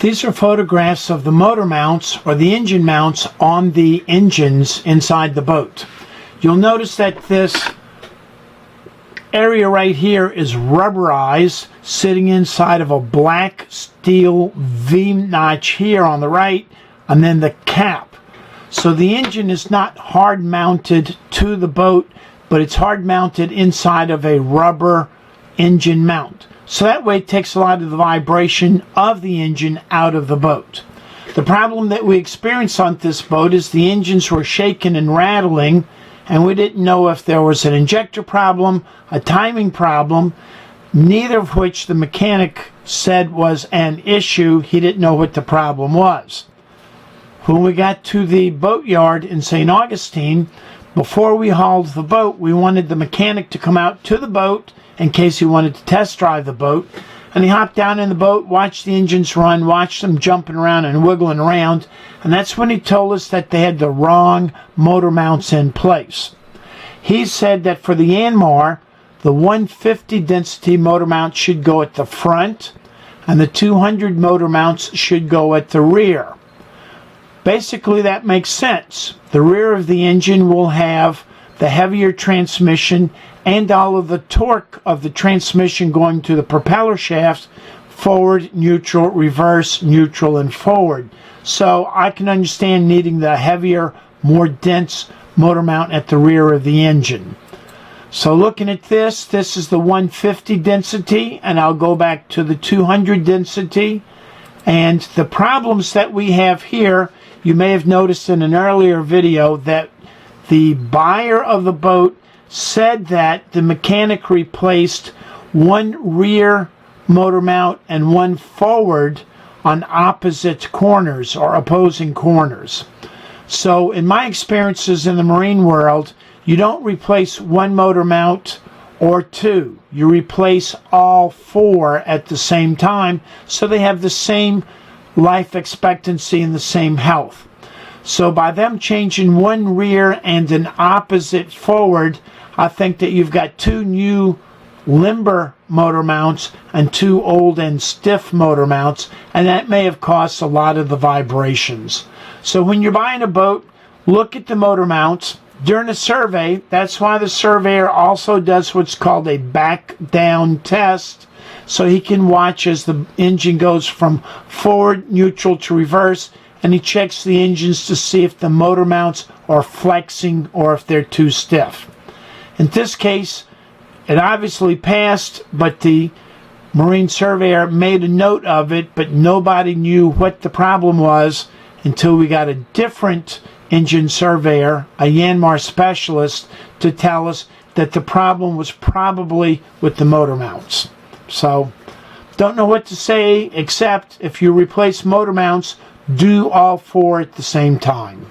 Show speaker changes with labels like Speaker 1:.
Speaker 1: These are photographs of the motor mounts or the engine mounts on the engines inside the boat. You'll notice that this area right here is rubberized, sitting inside of a black steel V-notch here on the right, and then the cap. So the engine is not hard mounted to the boat, but it's hard mounted inside of a rubber engine mount. So that way it takes a lot of the vibration of the engine out of the boat. The problem that we experienced on this boat is the engines were shaking and rattling, and we didn't know if there was an injector problem, a timing problem, neither of which the mechanic said was an issue. He didn't know what the problem was. When we got to the boatyard in St. Augustine, before we hauled the boat, we wanted the mechanic to come out to the boat in case he wanted to test drive the boat. And he hopped down in the boat, watched the engines run, watched them jumping around and wiggling around. And that's when he told us that they had the wrong motor mounts in place. He said that for the Yanmar, the 150 density motor mount should go at the front, and the 200 motor mounts should go at the rear. Basically, that makes sense. The rear of the engine will have the heavier transmission and all of the torque of the transmission going to the propeller shafts, forward, neutral, reverse, neutral, and forward. So I can understand needing the heavier, more dense motor mount at the rear of the engine. So looking at this is the 150 density, and I'll go back to the 200 density. And the problems that we have here, you may have noticed in an earlier video that the buyer of the boat said that the mechanic replaced one rear motor mount and one forward on opposite corners or opposing corners. So in my experiences in the marine world, you don't replace one motor mount or two. You replace all four at the same time so they have the same life expectancy and the same health. So by them changing one rear and an opposite forward, I think that you've got two new limber motor mounts and two old and stiff motor mounts, and that may have caused a lot of the vibrations. So when you're buying a boat, look at the motor mounts. During a survey, that's why the surveyor also does what's called a back down test, so he can watch as the engine goes from forward, neutral to reverse, and he checks the engines to see if the motor mounts are flexing or if they're too stiff. In this case, it obviously passed, but the marine surveyor made a note of it, but nobody knew what the problem was until we got a different engine surveyor, a Yanmar specialist, to tell us that the problem was probably with the motor mounts. So, don't know what to say, except if you replace motor mounts, do all four at the same time.